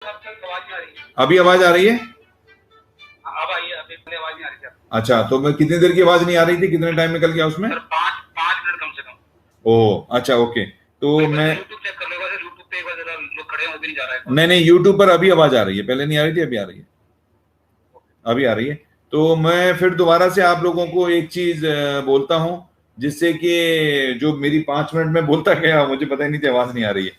अभी आवाज आ रही है? अब आई है, अभी पहले आवाज नहीं आ रही थी। अच्छा, तो मैं कितनी देर की आवाज नहीं आ रही थी, कितने टाइम निकल गया उसमें? सर 5 5 मिनट कम से कम। ओह अच्छा, ओके। तो मैं यूट्यूब चेक कर लो, यूट्यूब पे एक बार जरा लोग खड़े हैं, वो भी नहीं जा रहा है। नहीं नहीं, यूट्यूब पर अभी आवाज आ रही है, पहले नहीं आ रही थी, अभी आ रही है। अभी आ रही है। तो मैं फिर दोबारा से आप लोगों को एक चीज बोलता हूं, जिससे कि जो मेरी 5 मिनट में बोलता गया मुझे पता ही नहीं थी आवाज नहीं आ रही है।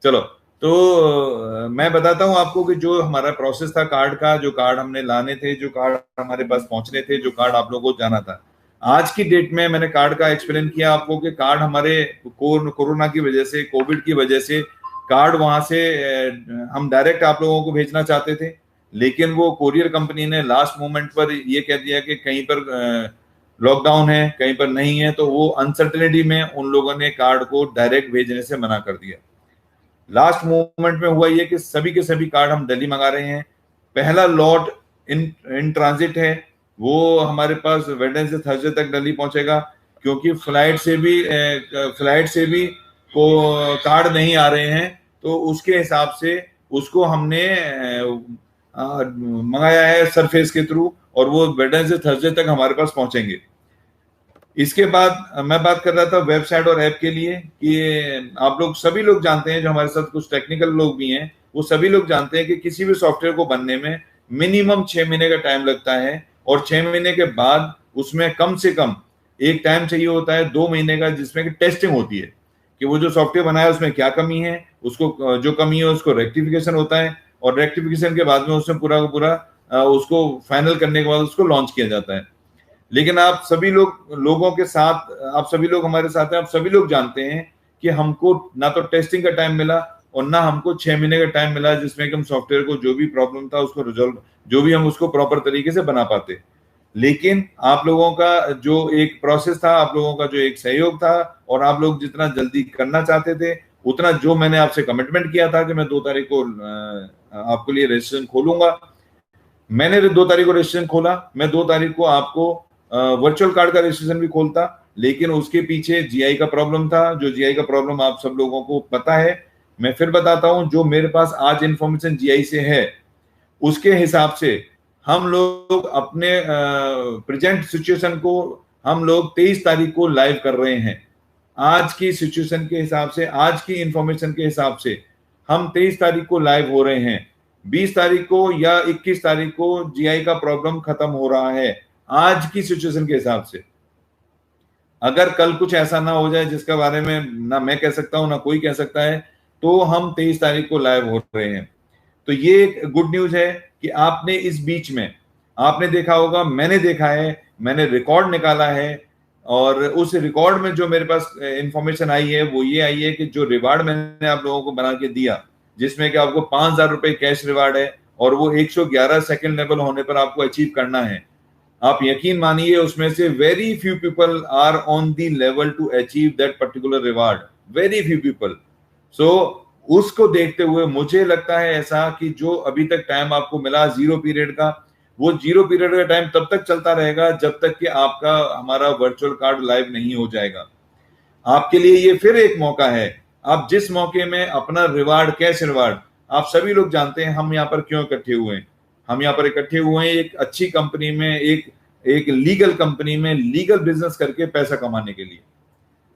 चलो, तो मैं बताता हूं आपको कि जो हमारा प्रोसेस था कार्ड का, जो कार्ड हमने लाने थे, जो कार्ड हमारे पास पहुंचने थे, जो कार्ड आप लोगों को जाना था। आज की डेट में मैंने कार्ड का एक्सप्लेन किया आपको कि कार्ड हमारे कोरोना की वजह से, कोविड की वजह से कार्ड वहां से हम डायरेक्ट आप लोगों को भेजना चाहते थे, लेकिन वो कोरियर कंपनी ने लास्ट मोमेंट पर ये कह दिया कि कहीं पर लॉकडाउन है, कहीं पर नहीं है, तो वो अनसर्टेनिटी में उन लोगों ने कार्ड को डायरेक्ट भेजने से मना कर दिया। लास्ट मोमेंट में हुआ ये कि सभी के सभी कार्ड हम दिल्ली मंगा रहे हैं। पहला लॉट इन इन ट्रांजिट है, वो हमारे पास वेडनेसडे थर्सडे तक दिल्ली पहुंचेगा, क्योंकि फ्लाइट से भी को कार्ड नहीं आ रहे हैं, तो उसके हिसाब से उसको हमने मंगाया है सरफेस के थ्रू, और वो वेडनेसडे थर्सडे तक हमारे पास पहुंचेंगे। इसके बाद मैं बात कर रहा था वेबसाइट और ऐप के लिए कि आप लोग सभी लोग जानते हैं, जो हमारे साथ कुछ टेक्निकल लोग भी हैं, वो सभी लोग जानते हैं कि किसी भी सॉफ्टवेयर को बनने में मिनिमम 6 महीने का टाइम लगता है, और 6 महीने के बाद उसमें कम से कम एक टाइम चाहिए होता है 2 महीने का, जिसमें कि टेस्टिंग होती है कि वो जो सॉफ्टवेयर बनाया है उसमें क्या कमी है, उसको जो कमी है उसको रेक्टिफिकेशन होता है, और रेक्टिफिकेशन के बाद में उसमें पूरा का पूरा उसको फाइनल करने के बाद उसको लॉन्च किया जाता है। लेकिन आप सभी लोगों के साथ, आप सभी लोग हमारे साथ हैं, आप सभी लोग जानते हैं कि हमको ना तो टेस्टिंग का टाइम मिला, और ना हमको 6 महीने का टाइम मिला, जिसमें कि हम सॉफ्टवेयर को जो भी प्रॉब्लम था उसको रिजॉल्व, जो भी हम उसको प्रॉपर तरीके से बना पाते। लेकिन आप लोगों का जो एक प्रोसेस था, आप लोगों का जो एक सहयोग था, और आप लोग जितना जल्दी करना चाहते थे, उतना जो मैंने आपसे कमिटमेंट किया था कि मैं 2 तारीख को आपके लिए रजिस्ट्रेशन खोलूंगा, मैंने 2 तारीख को रजिस्ट्रेशन खोला। मैं 2 तारीख को आपको वर्चुअल कार्ड का रजिस्ट्रेशन भी खोलता, लेकिन उसके पीछे जीआई का प्रॉब्लम था, जो जीआई का प्रॉब्लम आप सब लोगों को पता है। मैं फिर बताता हूं, जो मेरे पास आज इंफॉर्मेशन जीआई से है, उसके हिसाब से हम लोग अपने प्रेजेंट सिचुएशन को हम लोग 23 तारीख को लाइव कर रहे हैं। आज की सिचुएशन के हिसाब से, आज की इंफॉर्मेशन के हिसाब से हम 23 तारीख को लाइव हो रहे हैं। 20 तारीख को या 21 तारीख को जीआई का प्रॉब्लम खत्म हो रहा है, आज की सिचुएशन के हिसाब से। अगर कल कुछ ऐसा ना हो जाए जिसके बारे में ना मैं कह सकता हूं ना कोई कह सकता है, तो हम 23 तारीख को लाइव हो रहे हैं। तो ये एक गुड न्यूज है कि आपने इस बीच में, आपने देखा होगा, मैंने देखा है, मैंने रिकॉर्ड निकाला है, और उस रिकॉर्ड में जो मेरे पास इंफॉर्मेशन आई है वो ये आई है कि जो रिवार्ड मैंने आप लोगों को बना के दिया, जिसमें कि आपको 5,000 रुपए कैश रिवार्ड है, और वो 111 सेकंड लेवल होने पर आपको अचीव करना है। आप यकीन मानिए उसमें से very few people are on the level to achieve that particular reward, very few people. So उसको देखते हुए मुझे लगता है ऐसा कि जो अभी तक टाइम आपको मिला जीरो पीरियड का, वो जीरो पीरियड का टाइम तब तक चलता रहेगा जब तक कि आपका हमारा वर्चुअल कार्ड लाइव नहीं हो जाएगा। आपके लिए ये फिर एक मौका है। आप जिस मौके में अपना रिवार्ड, कैश रिवार्ड, आप सभी लोग जानते हैं हम यहाँ पर क्यों इकट्ठे हुए हैं। हम यहाँ पर इकट्ठे हुए हैं एक अच्छी कंपनी में, एक एक लीगल कंपनी में लीगल बिजनेस करके पैसा कमाने के लिए।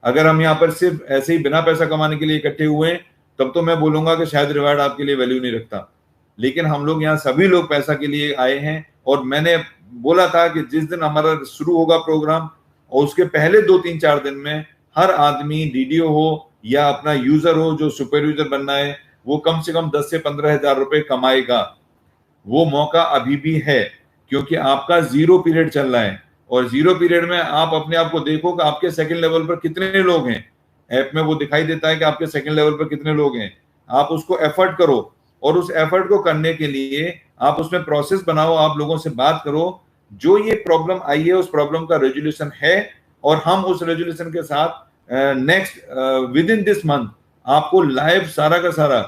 अगर हम यहाँ पर सिर्फ ऐसे ही बिना पैसा कमाने के लिए इकट्ठे हुए हैं, तब तो मैं बोलूंगा कि शायद रिवार्ड आपके लिए वैल्यू नहीं रखता। लेकिन हम लोग यहाँ सभी लोग पैसा के लिए आए हैं, और मैंने बोला था कि जिस दिन हमारा शुरू होगा प्रोग्राम, और उसके पहले 2 3 4 दिन में हर आदमी डीडीओ हो या अपना यूजर हो जो सुपर यूजर बनना है, वो कम से कम 10 से 15 हजार रुपए कमाएगा। वो मौका अभी भी है, क्योंकि आपका जीरो पीरियड चल रहा है, और जीरो पीरियड में आप अपने आप को देखो कि आपके सेकंड लेवल पर कितने लोग हैं। ऐप में वो दिखाई देता है कि आपके सेकंड लेवल पर कितने लोग हैं। आप उसको एफर्ट करो, और उस एफर्ट को करने के लिए आप उसमें प्रोसेस बनाओ, आप लोगों से बात करो, जो ये प्रॉब्लम आई है उस प्रॉब्लम का रेजोल्यूशन है, और हम उस रेजोल्यूशन के साथ next with in this month आपको लाइव सारा का सारा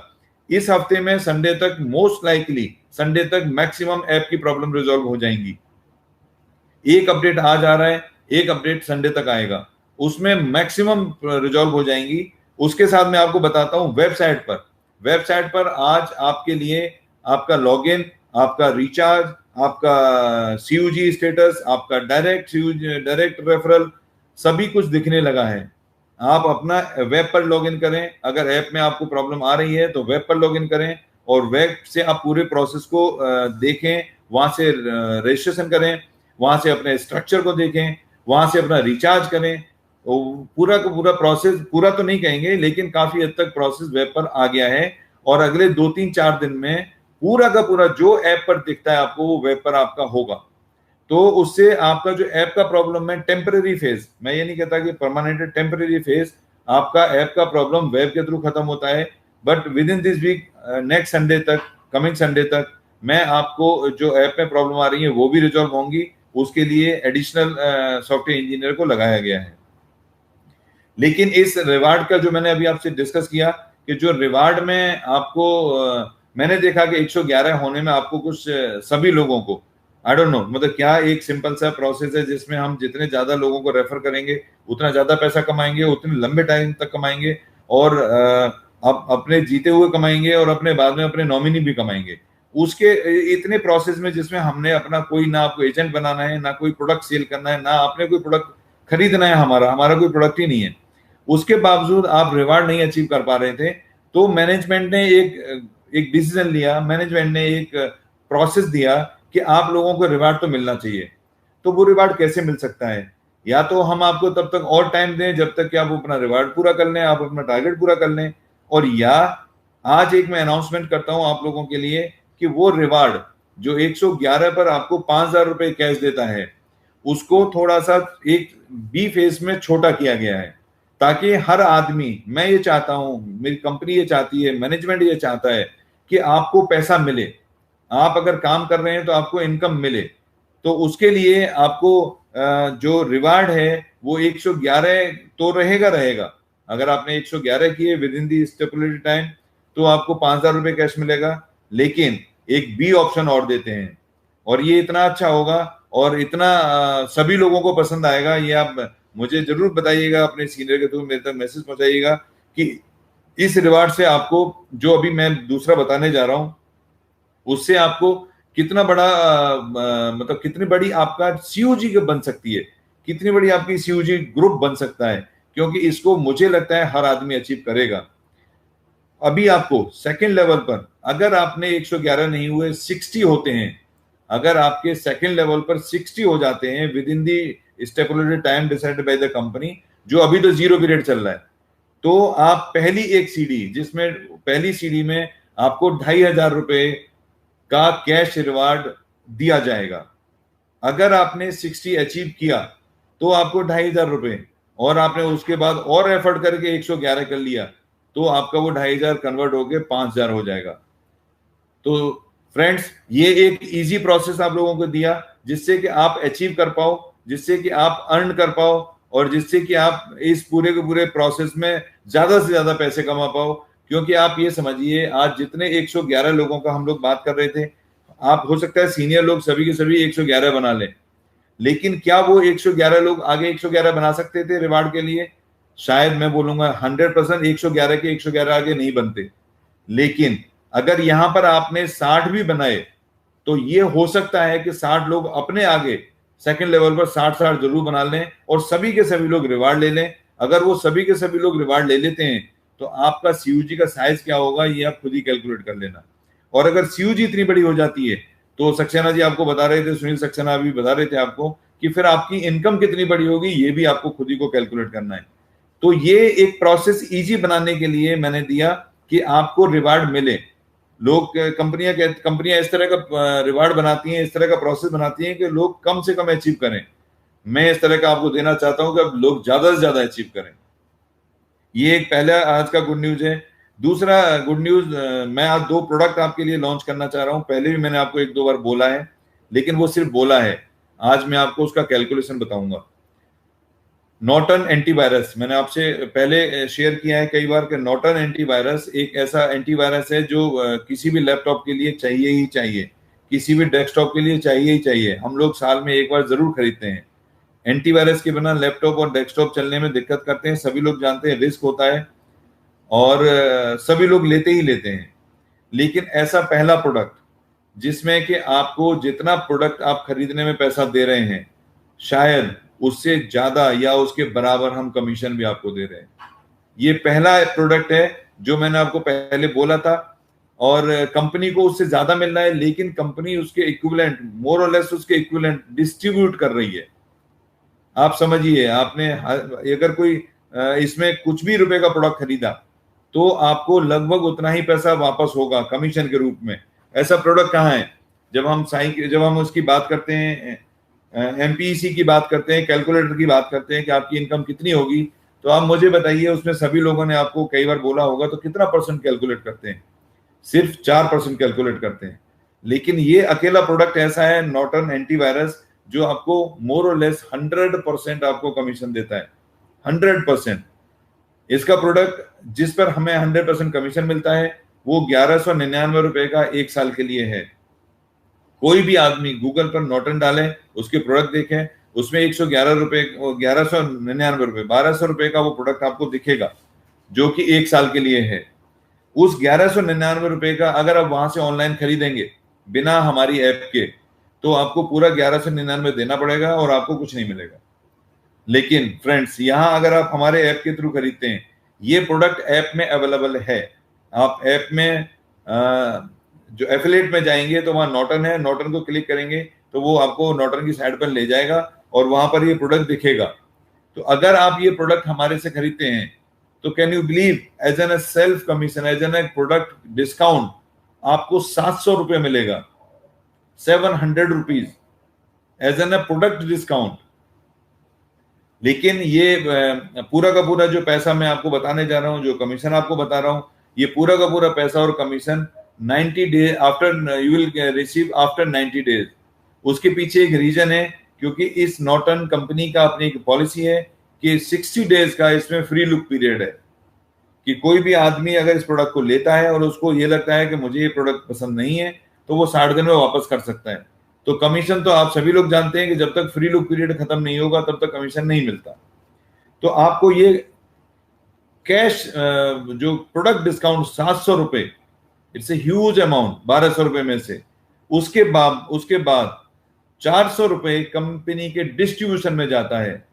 इस हफ्ते में संडे तक, मोस्ट लाइकली संडे तक मैक्सिमम ऐप की प्रॉब्लम रिजॉल्व हो जाएंगी। एक अपडेट आज आ रहा है, एक अपडेट संडे तक आएगा, उसमें मैक्सिमम रिजॉल्व हो जाएंगी। उसके साथ मैं आपको बताता हूं वेबसाइट पर वेबसाइट पर आज आपके लिए आपका लॉगिन, आपका रिचार्ज, आपका सीयूजी स्टेटस, आपका डायरेक्ट रेफरल सभी कुछ दिखने लगा है। आप अपना वेब पर लॉगिन करें, अगर ऐप में आपको प्रॉब्लम आ रही है तो वेब पर लॉगिन करें और वेब से आप पूरे प्रोसेस को देखें, वहां से रजिस्ट्रेशन करें, वहां से अपने स्ट्रक्चर को देखें, वहां से अपना रिचार्ज करें। पूरा का पूरा प्रोसेस, पूरा तो नहीं कहेंगे लेकिन काफी हद तक प्रोसेस वेब पर आ गया है और अगले 2-3-4 दिन में पूरा का पूरा जो ऐप पर दिखता है आपको वो वेब पर आपका होगा। तो उससे आपका जो ऐप का प्रॉब्लम है टेम्परेरी फेज, मैं ये नहीं कहता कि परमानेंट, टेम्परेरी फेज आपका ऐप का प्रॉब्लम वेब के थ्रू खत्म होता है। But within this week, next Sunday तक, कमिंग संडे तक मैं आपको जो ऐप में प्रॉब्लम आ रही है वो भी रिजॉल्व होंगी। उसके लिए एडिशनल सॉफ्टवेयर इंजीनियर को लगाया गया है। लेकिन इस रिवार्ड का जो मैंने अभी आपसे डिस्कस किया कि जो रिवार्ड में आपको मैंने देखा कि 111 होने में आपको कुछ सभी लोगों को आई डोंट नो, मतलब क्या एक सिंपल सा प्रोसेस है जिसमें हम जितने ज्यादा लोगों को रेफर करेंगे उतना ज्यादा पैसा कमाएंगे, उतने लंबे टाइम तक कमाएंगे और अब अपने जीते हुए कमाएंगे और अपने बाद में अपने नॉमिनी भी कमाएंगे। उसके इतने प्रोसेस में जिसमें हमने अपना कोई, ना आपको एजेंट बनाना है, ना कोई प्रोडक्ट सेल करना है, ना आपने कोई प्रोडक्ट खरीदना है, हमारा कोई प्रोडक्ट ही नहीं है, उसके बावजूद आप रिवार्ड नहीं अचीव कर पा रहे थे। तो मैनेजमेंट ने एक डिसीजन लिया, मैनेजमेंट ने एक प्रोसेस दिया कि आप लोगों को रिवार्ड तो मिलना चाहिए। तो वो रिवार्ड कैसे मिल सकता है? या तो हम आपको तब तक और टाइम दें जब तक कि आप अपना रिवार्ड पूरा कर लें, आप अपना टारगेट पूरा कर लें, और या आज एक मैं अनाउंसमेंट करता हूं आप लोगों के लिए कि वो रिवार्ड जो 111 पर आपको 5,000 रुपए कैश देता है उसको थोड़ा सा एक बी फेस में छोटा किया गया है, ताकि हर आदमी, मैं ये चाहता हूं, मेरी कंपनी ये चाहती है, मैनेजमेंट ये चाहता है कि आपको पैसा मिले। आप अगर काम कर रहे हैं तो आपको इनकम मिले। तो उसके लिए आपको जो रिवार्ड है वो 111 तो रहेगा। अगर आपने 111 किए with in the stipulated time तो आपको 5,000 रुपए कैश मिलेगा। लेकिन एक बी ऑप्शन और देते हैं और ये इतना अच्छा होगा और इतना सभी लोगों को पसंद आएगा, ये आप मुझे जरूर बताइएगा, अपने सीनियर के थ्रू मेरे तक मैसेज पहुंचाइएगा कि इस रिवार्ड से आपको जो अभी मैं दूसरा बताने जा रहा हूं उससे आपको कितना बड़ा मतलब कितनी बड़ी आपका सीयूजी बन सकती है, कितनी बड़ी आपकी सीयूजी ग्रुप बन सकता है, क्योंकि इसको मुझे लगता है हर आदमी अचीव करेगा। अभी आपको सेकंड लेवल पर अगर आपने 111 नहीं हुए 60 होते हैं, अगर आपके सेकंड लेवल पर 60 हो जाते हैं within the stipulated time decided by the company, जो अभी तो 0 पीरियड चल रहा है, तो आप पहली एक सीडी, जिसमें पहली सीडी में आपको 2,500 रुपए का कैश रिवार्ड दिया जाएगा। अगर आपने 60 अचीव किया तो आपको 2,500 रुपए, और आपने उसके बाद और एफर्ट करके 111 कर लिया तो आपका वो 2,500 कन्वर्ट होके 5,000 हो जाएगा। तो फ्रेंड्स, ये एक इजी प्रोसेस आप लोगों को दिया जिससे कि आप अचीव कर पाओ, जिससे कि आप अर्न कर पाओ और जिससे कि आप इस पूरे के पूरे प्रोसेस में ज्यादा से ज्यादा पैसे कमा पाओ। क्योंकि आप ये समझिए, आज जितने 111 लोगों का हम लोग बात कर रहे थे, आप हो सकता है सीनियर लोग सभी के सभी 111 बना लें, लेकिन क्या वो 111 लोग आगे 111 बना सकते थे रिवार्ड के लिए? शायद मैं बोलूंगा 100% 111 के 111 आगे नहीं बनते। लेकिन अगर यहां पर आपने 60 भी बनाए तो ये हो सकता है कि 60 लोग अपने आगे सेकंड लेवल पर 60 जरूर बना लें और सभी के सभी लोग रिवार्ड ले लें। अगर वो सभी के सभी लोग रिवार्ड ले लेते हैं तो आपका सीयूजी का साइज क्या होगा ये आप खुद ही कैलकुलेट कर लेना। और अगर सीयूजी इतनी बड़ी हो जाती है तो सक्सेना जी आपको बता रहे थे, सुनील सक्सेना अभी बता रहे थे आपको कि फिर आपकी इनकम कितनी बड़ी होगी ये भी आपको खुद ही को कैलकुलेट करना है। तो ये एक प्रोसेस इजी बनाने के लिए मैंने दिया कि आपको रिवार्ड मिले। लोग, कंपनियां इस तरह का रिवार्ड बनाती हैं, इस तरह का प्रोसेस बनाती हैं कि लोग कम से कम अचीव करें। मैं इस तरह का आपको देना चाहता हूं कि अब लोग ज्यादा से ज्यादा अचीव करें। ये एक पहला आज का गुड न्यूज है। दूसरा गुड न्यूज, मैं आज 2 प्रोडक्ट आपके लिए लॉन्च करना चाह रहा हूं। पहले भी मैंने आपको 1-2 बार बोला है, लेकिन वो सिर्फ बोला है, आज मैं आपको उसका कैलकुलेशन बताऊंगा। नॉर्टन एंटीवायरस, मैंने आपसे पहले शेयर किया है कई बार कि नॉर्टन एंटीवायरस एक ऐसा एंटीवायरस है जो किसी भी लैपटॉप के लिए चाहिए ही चाहिए, किसी भी डेस्कटॉप के लिए चाहिए ही चाहिए। हम लोग साल में एक बार जरूर खरीदते हैं। एंटीवायरस के बिना लैपटॉप और डेस्कटॉप चलने में दिक्कत करते हैं, सभी लोग जानते हैं, रिस्क होता है। और सभी लोग लेते ही लेते हैं। लेकिन ऐसा पहला प्रोडक्ट जिसमें कि आपको जितना प्रोडक्ट आप खरीदने में पैसा दे रहे हैं, शायद उससे ज्यादा या उसके बराबर हम कमीशन भी आपको दे रहे हैं। ये पहला प्रोडक्ट है जो मैंने आपको पहले बोला था, और कंपनी को उससे ज्यादा मिल रहा है, लेकिन कंपनी उसके इक्विवेलेंट, मोर और लेस उसके इक्विवेलेंट डिस्ट्रीब्यूट कर रही है। आप समझिए, आपने अगर कोई इसमें कुछ भी रुपए का प्रोडक्ट खरीदा तो आपको लगभग उतना ही पैसा वापस होगा कमीशन के रूप में। ऐसा प्रोडक्ट कहाँ है? जब हम उसकी बात करते हैं, एमपीसी की बात करते हैं, कैलकुलेटर की बात करते हैं कि आपकी इनकम कितनी होगी, तो आप मुझे बताइए, उसमें सभी लोगों ने आपको कई बार बोला होगा, तो कितना परसेंट कैलकुलेट करते हैं? सिर्फ 4% कैलकुलेट करते हैं। लेकिन ये अकेला प्रोडक्ट ऐसा है, नॉर्टन एंटीवायरस, जो आपको मोर और लेस 100% आपको कमीशन देता है। 100%। इसका प्रोडक्ट जिस पर हमें 100% कमीशन मिलता है वो 1199 रुपए का 1 साल के लिए है। कोई भी आदमी गूगल पर नॉर्टन डाले, उसके प्रोडक्ट देखें, उसमें 111 रुपए, 1199 रुपए, 1200 रुपए का वो प्रोडक्ट आपको दिखेगा, जो कि 1 साल के लिए है। उस 1199 रुपए का अगर आप वहां से ऑनलाइन खरीदेंगे बिना हमारी ऐप के, तो आपको पूरा 1199 देना पड़ेगा और आपको कुछ नहीं मिलेगा। लेकिन फ्रेंड्स, यहां अगर आप हमारे ऐप के थ्रू खरीदते हैं, ये प्रोडक्ट ऐप में अवेलेबल है। आप ऐप में जो एफिलिएट में जाएंगे तो वहां नॉर्टन है, नॉर्टन को क्लिक करेंगे तो वो आपको नॉर्टन की साइट पर ले जाएगा और वहां पर ये प्रोडक्ट दिखेगा। तो अगर आप ये प्रोडक्ट हमारे से खरीदते हैं तो can you believe, as an self commission, as an product discount, आपको 700 रुपये मिलेगा, 700 rupees as an product discount. लेकिन ये पूरा का पूरा जो पैसा मैं आपको बताने जा रहा हूं, जो कमीशन आपको बता रहा हूं, ये पूरा का पूरा पैसा और commission 90 days after you will receive after 90 days. उसके पीछे एक रीजन है, क्योंकि इस नॉर्टन कंपनी का अपनी एक पॉलिसी है कि 60 डेज का इसमें फ्री लुक पीरियड है, कि कोई भी आदमी अगर इस प्रोडक्ट को लेता है और उसको ये लगता है कि मुझे ये प्रोडक्ट पसंद नहीं है, तो वो 60 दिन में वापस कर सकता है। तो कमीशन तो आप सभी लोग जानते हैं कि जब तक फ्री लुक पीरियड खत्म नहीं होगा तब तक कमीशन नहीं मिलता। तो आपको ये कैश जो प्रोडक्ट डिस्काउंट 700 रुपए, इट्स ए ह्यूज अमाउंट 1200 रुपए में से। उसके बाद 400 रुपए कंपनी के डिस्ट्रीब्यूशन में जाता है,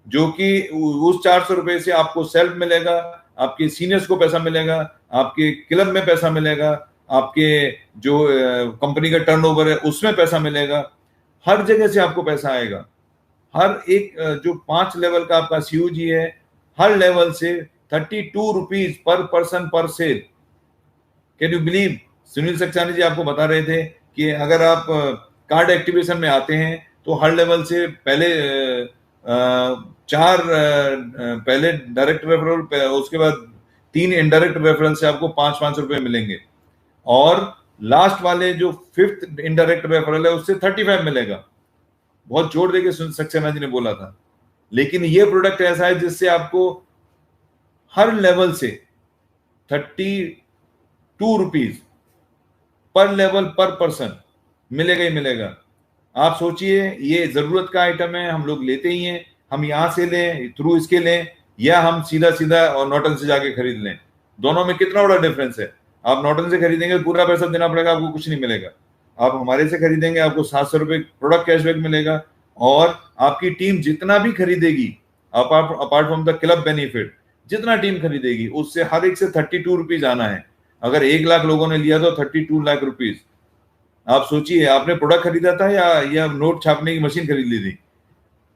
जो कि उस 400 रुपए से आपको सेल्फ मिलेगा, आपके सीनियर्स को पैसा मिलेगा, आपके क्लब में पैसा मिलेगा, आपके जो कंपनी का टर्नओवर है उसमें पैसा मिलेगा, हर जगह से आपको पैसा आएगा। हर एक जो 5 लेवल का आपका सीयूजी है, हर लेवल से 32 rupees per person per sale. Can you believe? Sunil Saxena ji आपको बता रहे थे कि अगर आप कार्ड एक्टिवेशन में आते हैं तो हर लेवल से पहले 4 पहले डायरेक्ट रेफरल, उसके बाद 3 इनडायरेक्ट रेफरल से आपको 5-5 रुपए मिलेंगे, और लास्ट वाले जो 5th इनडायरेक्ट रेफरल है उससे 35 मिलेगा। बहुत जोर देके सक्सेना जी ने बोला था। लेकिन ये प्रोडक्ट ऐसा है जिससे आपको हर लेवल से 32 रुपीज पर लेवल पर पर्सन मिलेगा ही मिलेगा। आप सोचिए, ये जरूरत का आइटम है, हम लोग लेते ही हैं, हम यहां से लें, थ्रू इसके लें, या हम सीधा सीधा और नॉर्टन से जाके खरीद लें, दोनों में कितना बड़ा डिफरेंस है। आप नॉर्टन से खरीदेंगे पूरा पैसा देना पड़ेगा, आपको कुछ नहीं मिलेगा। आप हमारे से खरीदेंगे, आपको 700 रुपए प्रोडक्ट कैशबैक मिलेगा, और आपकी टीम जितना भी खरीदेगी, apart from the club benefit, जितना टीम खरीदेगी उससे हर एक से 32 रुपीज आना है। अगर 1 लाख लोगों ने लिया तो 32 लाख रुपीज। आप सोचिए, आपने प्रोडक्ट खरीदा था या नोट छापने की मशीन खरीद ली थी।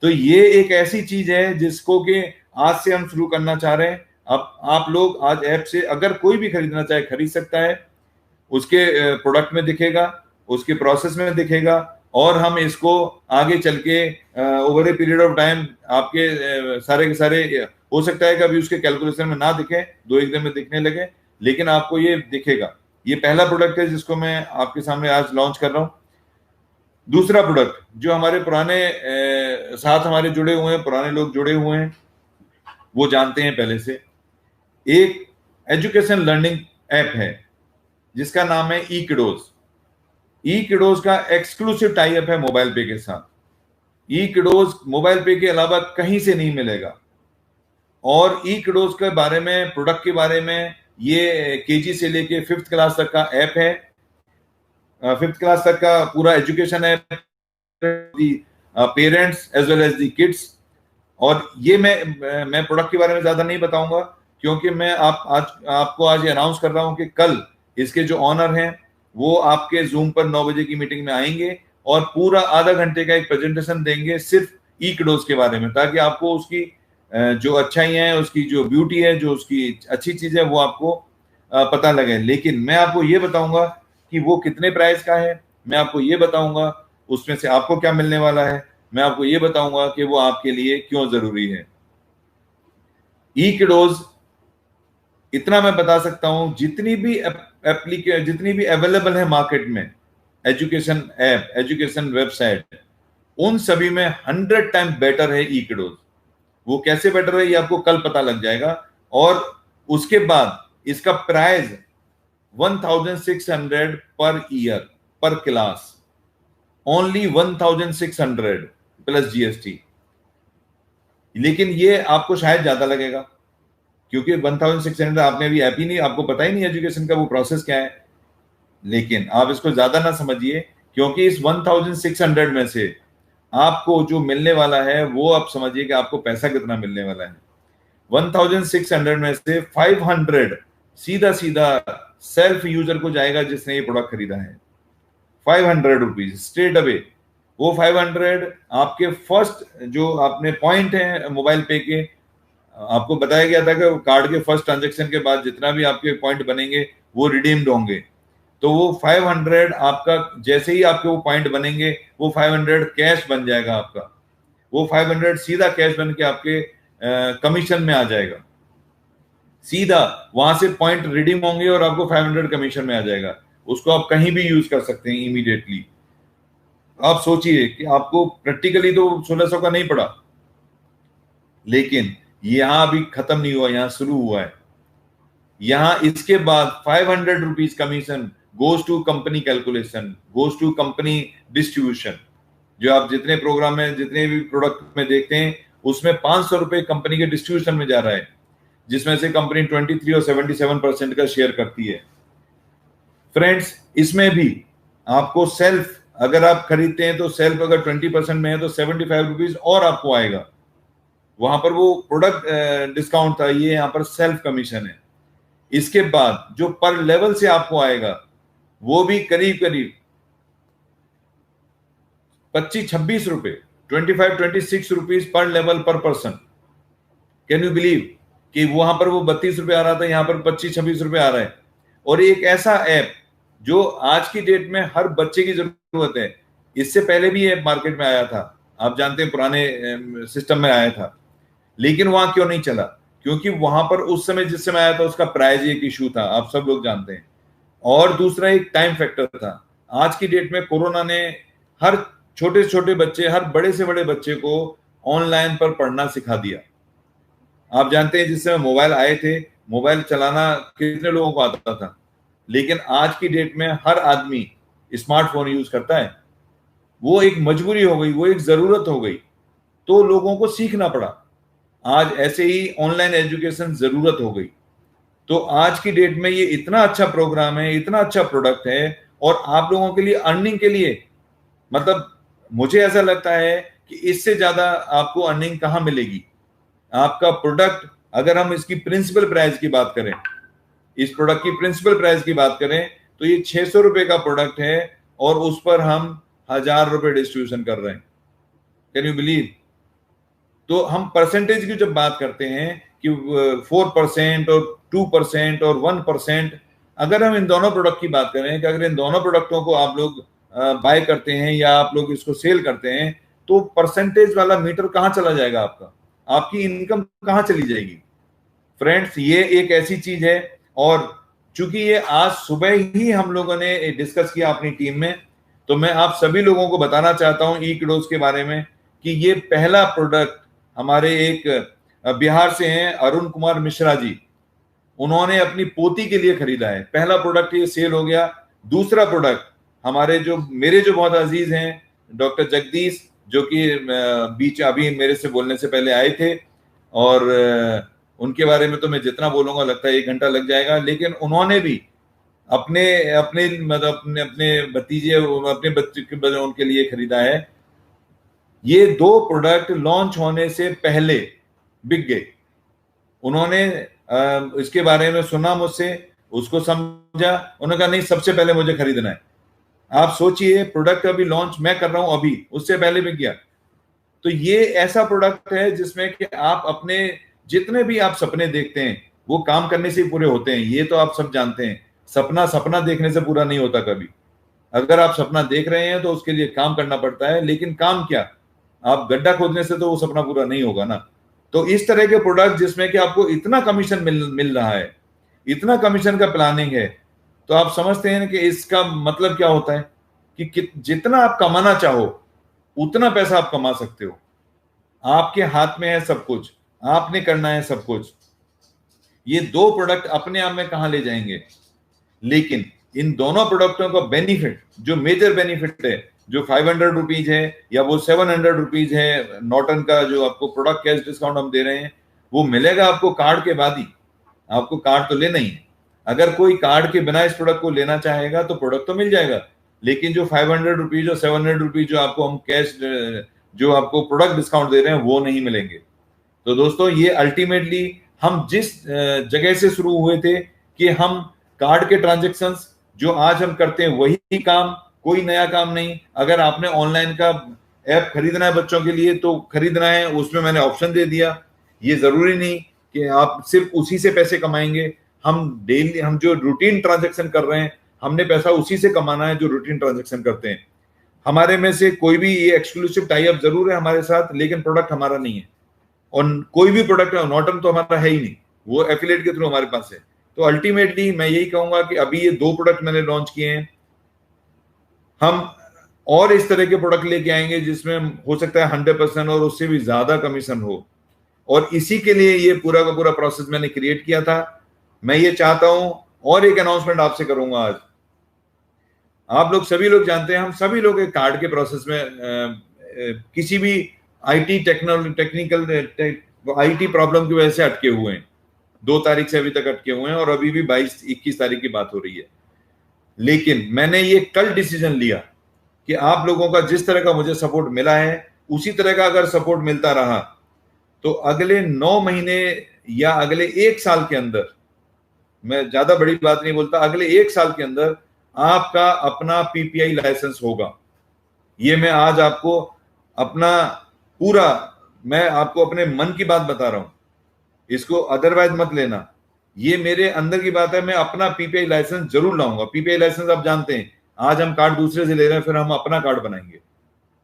तो ये एक ऐसी चीज है जिसको कि आज से हम शुरू करना चाह रहे हैं। अब आप लोग आज ऐप से अगर कोई भी खरीदना चाहे खरीद सकता है, उसके प्रोडक्ट में दिखेगा, उसके प्रोसेस में दिखेगा, और हम इसको आगे चल के over a period of time आपके सारे के सारे, हो सकता है कि अभी उसके कैलकुलेशन में ना दिखे, 2-1 दिन में दिखने लगे, लेकिन आपको ये दिखेगा। ये पहला प्रोडक्ट है जिसको मैं आपके सामने आज लॉन्च कर रहा हूं। दूसरा प्रोडक्ट जो हमारे पुराने साथ हमारे जुड़े हुए हैं, पुराने लोग जुड़े हुए हैं, वो जानते हैं पहले से, एक एजुकेशन लर्निंग ऐप है जिसका नाम है ई किडोज। ई किडोज का एक्सक्लूसिव टाई अप है मोबाइल पे के साथ। ई किडोज मोबाइल पे के अलावा कहीं से नहीं मिलेगा। और ई किडोज के बारे में, प्रोडक्ट के बारे में, ये केजी से लेके 5th क्लास तक का ऐप है। 5th क्लास तक का पूरा एजुकेशन है, parents as well as the kids. और ये मैं प्रोडक्ट के बारे में ज्यादा नहीं बताऊंगा, क्योंकि मैं आपको आज अनाउंस कर रहा हूं कि कल इसके जो ऑनर हैं वो आपके जूम पर 9 बजे की मीटिंग में आएंगे और पूरा आधा घंटे का एक प्रेजेंटेशन देंगे सिर्फ ई किडोज के बारे में, ताकि आपको उसकी जो अच्छाइयां हैं, उसकी जो ब्यूटी है, जो उसकी अच्छी चीज है, वो आपको पता लगे। लेकिन मैं आपको ये बताऊंगा कि वो कितने प्राइस का है, मैं आपको ये बताऊंगा उसमें से आपको क्या मिलने वाला है, मैं आपको ये बताऊंगा कि वो आपके लिए क्यों जरूरी है। ई किडोज इतना मैं बता सकता हूं, जितनी भी अवेलेबल है मार्केट में एजुकेशन ऐप, एजुकेशन वेबसाइट, उन सभी में 100 टाइम बेटर है ई किडोज। वो कैसे बेटर है ये आपको कल पता लग जाएगा। और उसके बाद इसका प्राइस 1600 पर ईयर पर क्लास, ओनली 1600 प्लस जीएसटी। लेकिन ये आपको शायद ज्यादा लगेगा, क्योंकि 1600 आपने अभी ऐप ही नहीं, आपको पता ही नहीं एजुकेशन का वो प्रोसेस क्या है। लेकिन आप इसको ज्यादा ना समझिए, क्योंकि इस 1600 में से आपको जो मिलने वाला है वो आप समझिए कि आपको पैसा कितना मिलने वाला है। 1600 में से 500 सीधा सीधा सेल्फ यूजर को जाएगा जिसने ये प्रोडक्ट खरीदा है। 500 रुपीज स्ट्रेट अवे। वो 500 आपके फर्स्ट जो आपने पॉइंट है मोबाइल पे के, आपको बताया गया था कि कार्ड के फर्स्ट ट्रांजेक्शन के बाद जितना भी आपके पॉइंट बनेंगे वो रिडीम्ड होंगे। तो वो 500 आपका, जैसे ही आपके वो पॉइंट बनेंगे वो 500 कैश बन जाएगा आपका। वो 500 सीधा कैश बन के आपके कमीशन में आ जाएगा। सीधा वहां से पॉइंट रिडीम होंगे और आपको 500 कमीशन में आ जाएगा। उसको आप कहीं भी यूज कर सकते हैं इमीडिएटली। आप सोचिए कि आपको प्रैक्टिकली तो 1600 का नहीं पड़ा, लेकिन यहां अभी खत्म नहीं हुआ, यहां शुरू हुआ है। यहां इसके बाद 500 rupees commission goes to company calculation, goes to company distribution. जो आप जितने प्रोग्राम में, जितने भी प्रोडक्ट में देखते हैं, उसमें 500 रुपए कंपनी के डिस्ट्रीब्यूशन में जा रहा है, जिसमें से कंपनी 23 और 77% का शेयर करती है। फ्रेंड्स, इसमें भी आपको सेल्फ अगर आप खरीदते हैं तो सेल्फ अगर 20% में है तो 75 रुपीज और आपको आएगा। वहां पर वो प्रोडक्ट डिस्काउंट था, ये यहां पर सेल्फ कमीशन है। इसके बाद जो पर लेवल से आपको आएगा वो भी करीब करीब 25-26 रुपए, 25-26 रुपीज पर लेवल पर पर्सन। कैन यू बिलीव कि वहां पर वो 32 रुपए आ रहा था, यहां पर 25-26 रुपए आ रहा है। और एक ऐसा ऐप जो आज की डेट में हर बच्चे की जरूरत है। इससे पहले भी ऐप मार्केट में आया था, आप जानते हैं, पुराने सिस्टम में आया था, लेकिन वहां क्यों नहीं चला? क्योंकि वहां पर उस समय जिस समय आया था उसका प्राइस एक इशू था, आप सब लोग जानते हैं। और दूसरा एक टाइम फैक्टर था। आज की डेट में कोरोना ने हर छोटे से छोटे बच्चे, हर बड़े से बड़े बच्चे को ऑनलाइन पर पढ़ना सिखा दिया। आप जानते हैं जिस समय मोबाइल आए थे, मोबाइल चलाना कितने लोगों को आता था, लेकिन आज की डेट में हर आदमी स्मार्टफोन यूज करता है। वो एक मजबूरी हो गई, वो एक जरूरत हो गई, तो लोगों को सीखना पड़ा। आज ऐसे ही ऑनलाइन एजुकेशन जरूरत हो गई। तो आज की डेट में ये इतना अच्छा प्रोग्राम है, इतना अच्छा प्रोडक्ट है, और आप लोगों के लिए अर्निंग के लिए, मतलब मुझे ऐसा लगता है कि इससे ज्यादा आपको अर्निंग कहां मिलेगी। आपका प्रोडक्ट, अगर हम इसकी प्रिंसिपल प्राइस की बात करें, इस प्रोडक्ट की प्रिंसिपल प्राइस की बात करें, तो ये 600 रुपए का प्रोडक्ट है और उस पर हम 1000 रुपए डिस्ट्रीब्यूशन कर रहे हैं। Can you believe? तो हम परसेंटेज की जब बात करते हैं कि 4% और 2% और 1%, अगर हम इन दोनों प्रोडक्ट की बात करें कि अगर इन दोनों प्रोडक्टों को आप लोग बाय करते हैं या आप लोग इसको सेल करते हैं, तो परसेंटेज वाला मीटर कहां चला जाएगा आपका? आपकी इनकम कहां चली जाएगी? फ्रेंड्स, ये एक ऐसी चीज है, और चूंकि ये आज सुबह ही हम लोगों ने डिस्कस किया अपनी टीम में, तो मैं आप सभी लोगों को बताना चाहता हूं ई किडोज के बारे में कि ये पहला प्रोडक्ट हमारे एक बिहार से हैं अरुण कुमार मिश्रा जी, उन्होंने अपनी पोती के लिए खरीदा है। पहला प्रोडक्ट ये सेल हो गया। दूसरा प्रोडक्ट हमारे मेरे जो बहुत अजीज हैं डॉक्टर जगदीश, जो कि बीच अभी मेरे से बोलने से पहले आए थे, और उनके बारे में तो मैं जितना बोलूंगा लगता है 1 घंटा लग जाएगा, लेकिन उन्होंने भी अपने अपने मतलब अपने अपने भतीजे अपने बच्चे उनके लिए खरीदा है। ये 2 प्रोडक्ट लॉन्च होने से पहले बिक गए। उन्होंने इसके बारे में सुना मुझसे, उसको समझा, उन्होंने कहा नहीं सबसे पहले मुझे खरीदना है। आप सोचिए, प्रोडक्ट अभी लॉन्च मैं कर रहा हूं, अभी उससे पहले बिक गया। तो ये ऐसा प्रोडक्ट है जिसमें कि आप अपने जितने भी आप सपने देखते हैं वो काम करने से ही पूरे होते हैं। ये तो आप सब जानते हैं, सपना सपना देखने से पूरा नहीं होता कभी। अगर आप सपना देख रहे हैं तो उसके लिए काम करना पड़ता है, लेकिन काम क्या, आप गड्ढा खोदने से तो वो सपना पूरा नहीं होगा ना। तो इस तरह के प्रोडक्ट जिसमें कि आपको इतना कमीशन मिल रहा है, इतना कमीशन का प्लानिंग है, तो आप समझते हैं कि इसका मतलब क्या होता है कि जितना आप कमाना चाहो उतना पैसा आप कमा सकते हो। आपके हाथ में है सब कुछ, आपने करना है सब कुछ। ये 2 प्रोडक्ट अपने आप में कहां ले जाएंगे, लेकिन इन दोनों प्रोडक्टों का बेनिफिट, जो मेजर बेनिफिट है, जो 500 रुपीज है या वो 700 रुपीज है, नॉर्टन का जो आपको प्रोडक्ट कैश डिस्काउंट हम दे रहे हैं, वो मिलेगा आपको कार्ड के बाद ही। आपको कार्ड तो लेना ही है। अगर कोई कार्ड के बिना इस प्रोडक्ट को लेना चाहेगा तो प्रोडक्ट तो मिल जाएगा, लेकिन जो 500 रुपीज और 700 रुपीज जो आपको हम कैश जो आपको प्रोडक्ट डिस्काउंट दे रहे हैं वो नहीं मिलेंगे। तो दोस्तों, ये अल्टीमेटली हम जिस जगह से शुरू हुए थे कि हम कार्ड के ट्रांजेक्शंस जो आज हम करते हैं वही काम, कोई नया काम नहीं। अगर आपने ऑनलाइन का ऐप खरीदना है बच्चों के लिए तो खरीदना है, उसमें मैंने ऑप्शन दे दिया। ये जरूरी नहीं कि आप सिर्फ उसी से पैसे कमाएंगे। हम डेली हम जो रूटीन ट्रांजेक्शन कर रहे हैं, हमने पैसा उसी से कमाना है जो रूटीन ट्रांजेक्शन करते हैं। हमारे में से कोई भी ये एक्सक्लूसिव टाई अप जरूर है हमारे साथ, लेकिन प्रोडक्ट हमारा नहीं है। और कोई भी प्रोडक्ट है, नॉर्टन तो हमारा है ही नहीं, वो एफिलिएट के थ्रू हमारे पास है। तो अल्टीमेटली मैं यही कहूंगा कि अभी ये 2 प्रोडक्ट मैंने लॉन्च किए हैं, हम और इस तरह के प्रोडक्ट लेके आएंगे जिसमें हो सकता है 100% और उससे भी ज्यादा कमीशन हो। और इसी के लिए ये पूरा का पूरा प्रोसेस मैंने क्रिएट किया था। मैं ये चाहता हूं, और एक अनाउंसमेंट आपसे करूंगा आज। आप लोग सभी लोग जानते हैं, हम सभी लोग एक कार्ड के प्रोसेस में किसी भी आईटी टेक्निकल आईटी प्रॉब्लम की वजह से अटके हुए हैं। 2 तारीख से अभी तक अटके हुए हैं और अभी भी 22-21 तारीख की बात हो रही है। लेकिन मैंने ये कल डिसीजन लिया कि आप लोगों का जिस तरह का मुझे सपोर्ट मिला है उसी तरह का अगर सपोर्ट मिलता रहा तो अगले 9 महीने या अगले 1 साल के अंदर, मैं ज्यादा बड़ी बात नहीं बोलता, अगले 1 साल के अंदर आपका अपना पीपीआई लाइसेंस होगा। ये मैं आज आपको अपना पूरा, मैं आपको अपने मन की बात बता रहा हूं, इसको अदरवाइज मत लेना। ये मेरे अंदर की बात है, मैं अपना पीपीआई लाइसेंस जरूर लाऊंगा। पीपीआई लाइसेंस आप जानते हैं, आज हम कार्ड दूसरे से ले रहे हैं, फिर हम अपना कार्ड बनाएंगे,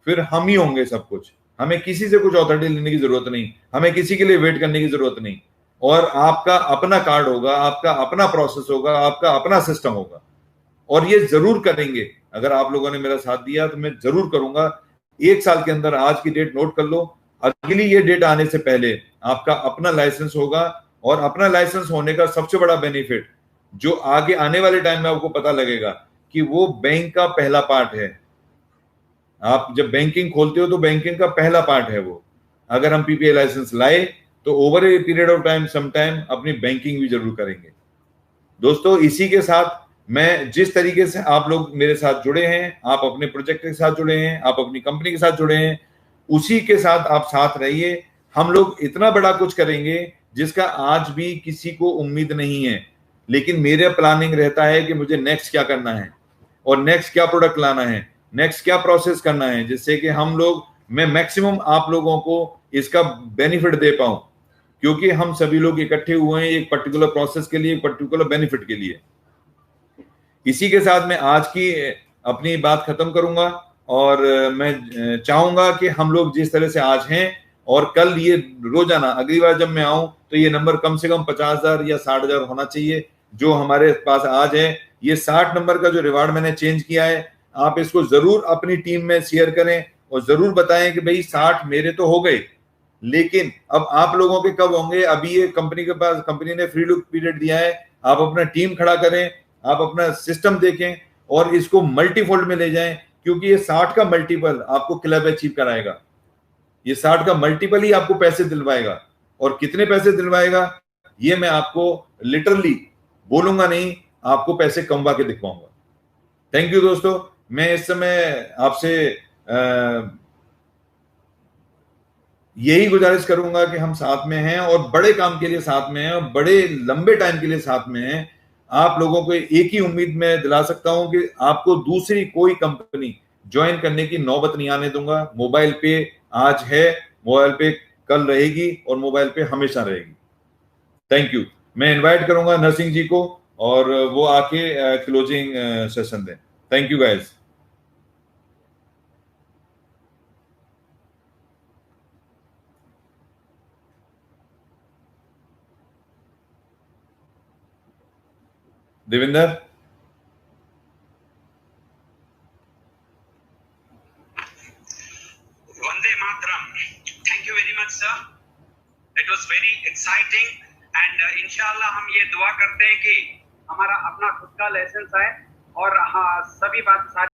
फिर हम ही होंगे सब कुछ। हमें किसी से कुछ अथॉरिटी लेने की जरूरत नहीं, हमें किसी के लिए वेट करने की जरूरत नहीं। और आपका अपना कार्ड होगा, आपका अपना प्रोसेस होगा, आपका अपना सिस्टम होगा। और ये जरूर करेंगे। अगर आप लोगों ने मेरा साथ दिया तो मैं जरूर करूंगा। 1 साल के अंदर, आज की डेट नोट कर लो, अगली ये डेट आने से पहले आपका अपना लाइसेंस होगा। और अपना लाइसेंस होने का सबसे बड़ा बेनिफिट जो आगे आने वाले टाइम में आपको पता लगेगा कि वो बैंक का पहला पार्ट है। आप जब बैंकिंग खोलते हो तो बैंकिंग का पहला पार्ट है वो। अगर हम पीपीआई लाइसेंस लाए तो over a period of time sometime अपनी बैंकिंग भी जरूर करेंगे। दोस्तों, इसी के साथ मैं जिस तरीके से आप लोग मेरे साथ जुड़े हैं, आप अपने प्रोजेक्ट के साथ जुड़े हैं, आप अपनी कंपनी के साथ जुड़े हैं, उसी के साथ आप साथ रहिए। हम लोग इतना बड़ा कुछ करेंगे जिसका आज भी किसी को उम्मीद नहीं है। लेकिन मेरा प्लानिंग रहता है कि मुझे नेक्स्ट क्या करना है और नेक्स्ट क्या प्रोडक्ट लाना है, नेक्स्ट क्या प्रोसेस करना है, जिससे कि मैं मैक्सिमम आप लोगों को इसका बेनिफिट दे पाऊं। क्योंकि हम सभी लोग इकट्ठे हुए हैं एक पर्टिकुलर प्रोसेस के लिए, एक पर्टिकुलर बेनिफिट के लिए। इसी के साथ मैं आज की अपनी बात खत्म करूंगा और मैं चाहूंगा कि हम लोग जिस तरह से आज हैं और कल ये रोजाना, अगली बार जब मैं आऊं तो ये नंबर कम से कम 50,000 या 60,000 होना चाहिए जो हमारे पास आज है। ये 60 नंबर का जो रिवार्ड मैंने चेंज किया है, आप इसको जरूर अपनी टीम में शेयर करें और जरूर बताएं कि भाई 60 मेरे तो हो गए, लेकिन अब आप लोगों के कब होंगे। अभी ये कंपनी ने फ्री लुक पीरियड दिया है, आप अपना टीम खड़ा करें, आप अपना सिस्टम देखें और इसको मल्टीफोल्ड में ले जाएं। क्योंकि ये 60 का मल्टीपल आपको क्लब अचीव कराएगा, ये 60 का मल्टीपल ही आपको पैसे दिलवाएगा। और कितने पैसे दिलवाएगा ये मैं आपको लिटरली बोलूंगा नहीं, आपको पैसे कमवा के दिखवाऊंगा। थैंक यू दोस्तों। मैं इस समय आपसे यही गुजारिश करूंगा कि हम साथ में हैं और बड़े काम के लिए साथ में हैं और बड़े लंबे टाइम के लिए साथ में हैं। आप लोगों को एक ही उम्मीद मैं दिला सकता हूं कि आपको दूसरी कोई कंपनी ज्वाइन करने की नौबत नहीं आने दूंगा। मोबाइल पे आज है, मोबाइल पे कल रहेगी और मोबाइल पे हमेशा रहेगी। Thank you. मैं इनवाइट करूंगा नरसिंह जी को और वो आके क्लोजिंग सेशन दें। Thank you guys. Devinder, Vande Mataram. Thank you very much sir, it was very exciting and इंशाल्लाह हम ये दुआ करते हैं कि हमारा अपना खुद का लाइसेंस आए और हाँ सभी बात सारी